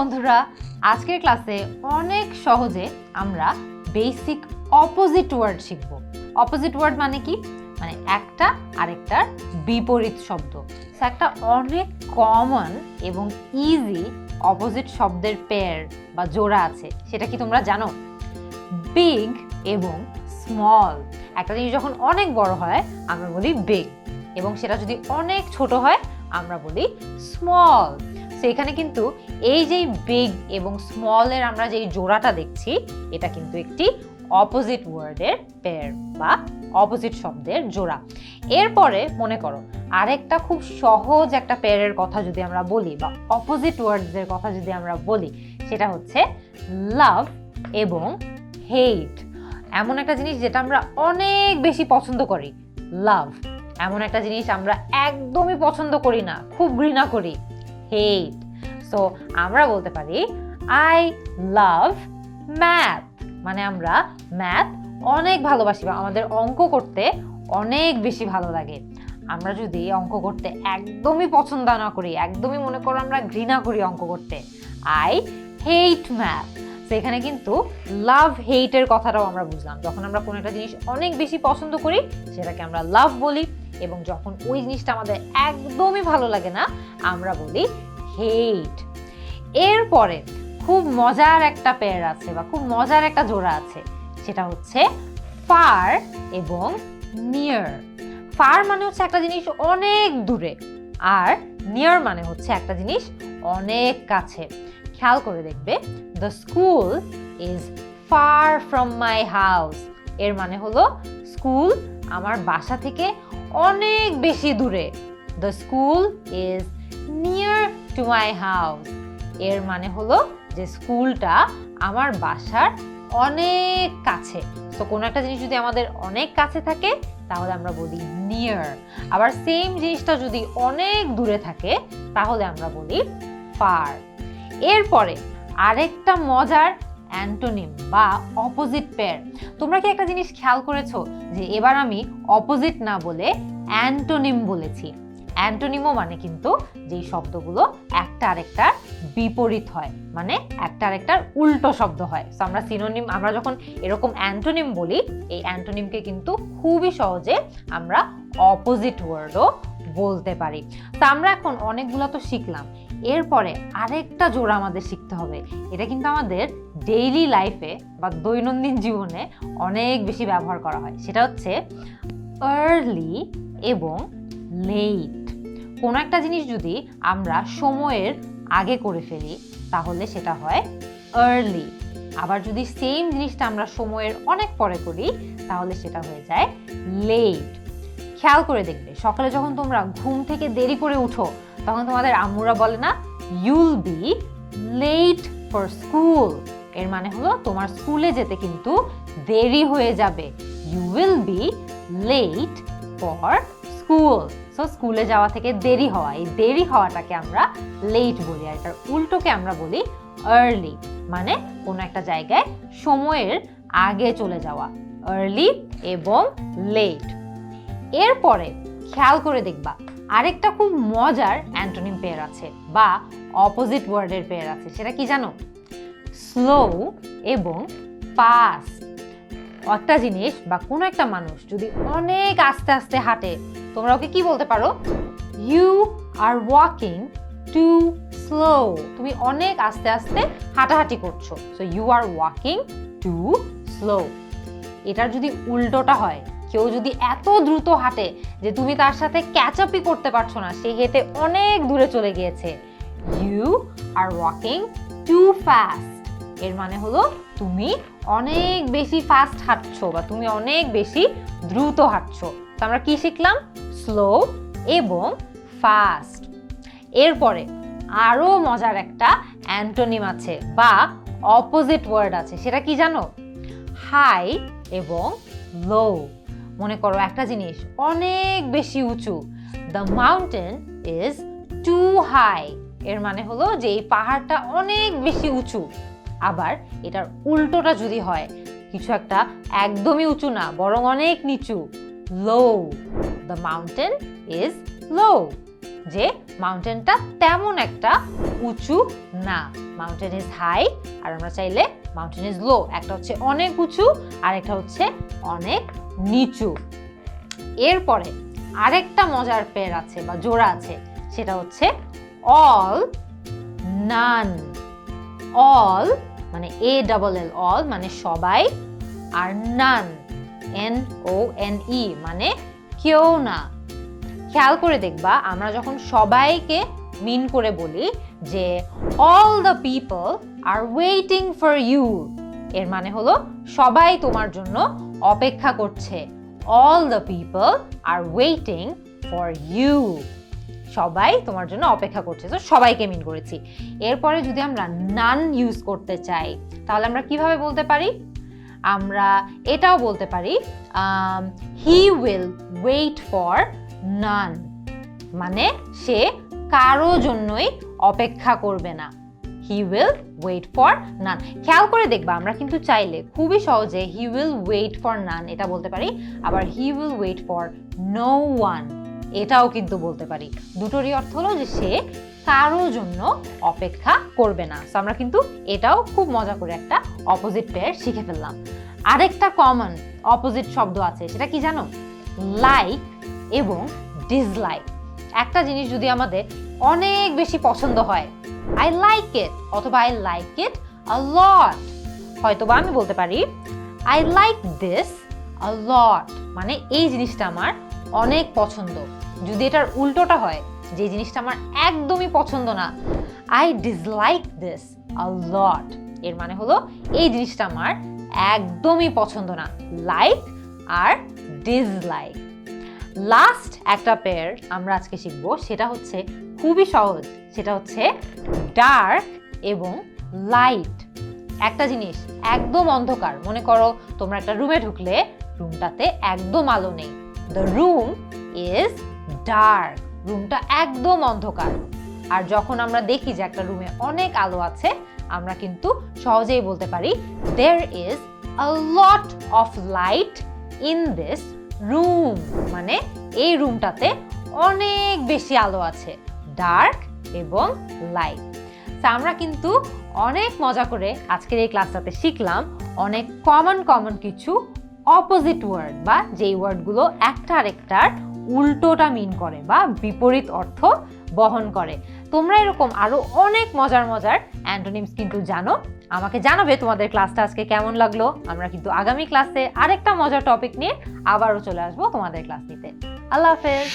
বন্ধুরা, আজকের ক্লাসে অনেক সহজে আমরা বেসিক অপোজিট ওয়ার্ড শিখব। অপোজিট ওয়ার্ড মানে কি? মানে একটা আরেকটার বিপরীত শব্দ। একটা অনেক কমন এবং ইজি অপোজিট শব্দের পেয়ার বা জোড়া আছে, সেটা কি তোমরা জানো? বিগ এবং স্মল। একটা জিনিস যখন অনেক বড় হয় আমরা বলি বিগ, এবং সেটা যদি অনেক ছোট হয় আমরা বলি স্মল। তো এখানে কিন্তু এই যে বিগ এবং স্মলের আমরা যে জোড়াটা দেখছি, এটা কিন্তু একটি অপোজিট ওয়ার্ডের পেয়ার বা অপোজিট শব্দের জোড়া। এরপরে মনে করো আরেকটা খুব সহজ একটা পেয়ারের কথা যদি আমরা বলি বা অপোজিট ওয়ার্ডসের কথা যদি আমরা বলি, সেটা হচ্ছে লাভ এবং হেট। এমন একটা জিনিস যেটা আমরা অনেক বেশি পছন্দ করি, লাভ। এমন একটা জিনিস আমরা একদমই পছন্দ করি না, খুব ঘৃণা করি, হেট। সো আমরা বলতে পারি আই লাভ ম্যাথ, মানে আমরা ম্যাথ অনেক ভালোবাসি বা আমাদের অঙ্ক করতে অনেক বেশি ভালো লাগে। আমরা যদি অঙ্ক করতে একদমই পছন্দ না করি, একদমই মনে করো আমরা ঘৃণা করি অঙ্ক করতে, আই হেট ম্যাথ। তো এখানে কিন্তু লাভ হেটের কথাটাও আমরা বুঝলাম। যখন আমরা কোনো একটা জিনিস অনেক বেশি পছন্দ করি সেটাকে আমরা লাভ বলি, এবং যখন ওই জিনিসটা আমাদের একদমই ভালো লাগে না আমরা বলি হেট। এরপরে খুব মজার একটা পেয়ার আছে বা খুব মজার একটা জোড়া আছে, সেটা হচ্ছে ফার এবং নিয়ার। ফার মানে হচ্ছে একটা জিনিস অনেক দূরে, আর নিয়ার মানে হচ্ছে একটা জিনিস অনেক কাছে। খেয়াল করে দেখবে, the school is far from my house. এর মানে হলো স্কুল আমার বাসা থেকে অনেক বেশি দূরে। The school is near to my house. এর মানে হলো যে স্কুলটা আমার বাসার অনেক কাছে। তো কোনো একটা জিনিস যদি আমাদের অনেক কাছে থাকে তাহলে আমরা বলি নিয়ার। আবার সেম জিনিসটা যদি অনেক দূরে থাকে তাহলে আমরা বলি ফার। এরপরে আরেকটা মজার অ্যান্টোনিম বা অপোজিট পেয়ার। তোমরা কি একটা জিনিস খেয়াল করেছো যে এবার আমি অপোজিট না বলে অ্যান্টোনিম বলেছি? অ্যান্টোনিমও মানে কিন্তু যেই শব্দগুলো একটা আরেকটার বিপরীত হয়, মানে একটা আরেকটার উল্টো শব্দ হয়। তো আমরা সিনোনিম, আমরা যখন এরকম অ্যান্টোনিম বলি, এই অ্যান্টোনিমকে কিন্তু খুবই সহজে আমরা অপোজিট ওয়ার্ডও বলতে পারি। তো আমরা এখন অনেকগুলো তো শিখলাম, এরপরে আরেকটা জোড়া আমাদের শিখতে হবে। এটা কিন্তু আমাদের ডেইলি লাইফে বা দৈনন্দিন জীবনে অনেক বেশি ব্যবহার করা হয়। সেটা হচ্ছে আর্লি এবং লেট। কোনো একটা জিনিস যদি আমরা সময়ের আগে করে ফেলি তাহলে সেটা হয় আর্লি। আবার যদি সেম জিনিসটা আমরা সময়ের অনেক পরে করি তাহলে সেটা হয়ে যায় লেট। খেয়াল করে দেখবে, সকালে যখন তোমরা ঘুম থেকে দেরি করে উঠো তখন তোমাদের আম্মুরা বলে না, you'll be late for school. এর মানে হলো তোমার স্কুলে যেতে কিন্তু দেরি হয়ে যাবে। You will be late for school. So স্কুলে যাওয়া থেকে দেরি হওয়া, এই দেরি হওয়াটাকে আমরা লেট বলি, আর এটার উল্টোকে আমরা বলি আর্লি। মানে কোনো একটা জায়গায় সময়ের আগে চলে যাওয়া, আর্লি এবং লেট। এরপরে খেয়াল করে দেখবা আরেকটা খুব মজার অ্যান্টোনিম পেয়ার আছে বা অপোজিট ওয়ার্ডের পেয়ার আছে। সেটা কি জানো? স্লো এবং ফাস্ট। একটা জিনিস বা কোনো একটা মানুষ যদি অনেক আস্তে আস্তে হাঁটে, তোমরা ওকে কি বলতে পারো? You are walking too slow. তুমি অনেক আস্তে আস্তে হাঁটাহাঁটি করছো, so you are walking too slow. এটার যদি উল্টোটা হয়, কেউ যদি এত দ্রুত হাঁটে যে তুমি তার সাথে ক্যাচ আপই করতে পারছো না, সে হেঁটে অনেক দূরে চলে গিয়েছে, you are walking too fast. এর মানে হলো তুমি অনেক বেশি ফাস্ট হাঁটছো বা তুমি অনেক বেশি দ্রুত হাঁটছো। তো আমরা কি শিখলাম? স্লো এবং ফাস্ট। এরপরে আরো মজার একটা অ্যান্টোনিম আছে বা অপোজিট ওয়ার্ড আছে। সেটা কি জানো? হাই এবং লো। মনে করো একটা জিনিস অনেক বেশি উঁচু, the mountain is too high. এর মানে হলো যে এই পাহাড়টা অনেক বেশি উঁচু। আবার এটার উল্টোটা যদি হয়, কিছু একটা একদমই উঁচু না বরং অনেক নিচু, low. The mountain is low. যে মাউন্টেনটা তেমন একটা উঁচু না। মাউন্টেন ইজ হাই, আর আমরা চাইলে মাউন্টেন ইজ লো। একটা হচ্ছে অনেক উঁচু আর একটা হচ্ছে অনেক নিচু। এরপরে আরেকটা মজার পেয়ার আছে বা জোড়া আছে, সেটা হচ্ছে অল, নান। অল মানে ALL, অল মানে সবাই, আর নান NONE মানে কেউ না। খেয়াল করে দেখবা আমরা যখন সবাইকে মিন করে বলি যে all the people are waiting for you, এর মানে হলো সবাই তোমার জন্য অপেক্ষা করছে। all the people are waiting for you, সবাই তোমার জন্য অপেক্ষা করছে, তো সবাইকে মিন করেছি। এরপরে যদি আমরা নান ইউজ করতে চাই তাহলে আমরা কিভাবে বলতে পারি? আমরা এটাও বলতে পারি he will wait for none, মানে সে কারো জন্যই অপেক্ষা করবে না। he will wait for none। খেয়াল করে দেখবা আমরা কিন্তু চাইলে খুবই সহজে he will wait for none এটা বলতে পারি, আবার he will wait for no one এটাও কিন্তু বলতে পারি। দুটোরই অর্থ হলো যে সে কারো জন্য অপেক্ষা করবে না। সো আমরা কিন্তু এটাও খুব মজা করে একটা অপোজিট পেয়ার শিখে ফেললাম। আরেকটা কমন অপোজিট শব্দ আছে, সেটা কি জানো? লাইক এবং ডিসলাইক। একটা জিনিস যদি আমাদের অনেক বেশি পছন্দ হয়, আই লাইক ইট অথবা আই লাইক ইট আ লট, হয়তোবা আমি বলতে পারি আই লাইক দিস আ লট, মানে এই জিনিসটা আমার অনেক পছন্দ। যদি এটার উল্টোটা হয়, যে জিনিসটা আমার একদমই পছন্দ না, আই ডিসলাইক দিস আ লট, এর মানে হলো এই জিনিসটা আমার একদমই পছন্দ না। লাইক আর ডিসলাইক। লাস্ট একটা পেয়ার আমরা আজকে শিখবো, সেটা হচ্ছে খুবই সহজ, সেটা হচ্ছে ডার্ক এবং লাইট। একটা জিনিস একদম অন্ধকার, মনে করো তোমরা একটা রুমে ঢুকলে রুমটাতে একদম আলো নেই, দ্য রুম ইজ ডার্ক, রুমটা একদম অন্ধকার। আর যখন আমরা দেখি যে একটা রুমে অনেক আলো আছে, আমরা কিন্তু সহজেই বলতে পারি there is a lot of light in this room, মানে এই রুমটাতে অনেক বেশি আলো আছে, ডার্ক এবং লাইট। আমরা কিন্তু অনেক মজা করে আজকের এই ক্লাসটাতে শিখলাম অনেক কমন কিছু অপোজিট ওয়ার্ড, বা যেই ওয়ার্ডগুলো একটা আরেকটার উল্টোটা মিন করে বা বিপরীত অর্থ বহন করে। তোমরা এরকম আরো অনেক মজার অ্যান্টোনিমস কিন্তু জানো। আমাকে জানাবে তোমাদের ক্লাসটা আজকে কেমন লাগলো। আমরা কিন্তু আগামী ক্লাসে আরেকটা মজার টপিক নিয়ে আবারও চলে আসবো তোমাদের ক্লাস নিতে। আল্লাহ হাফেজ।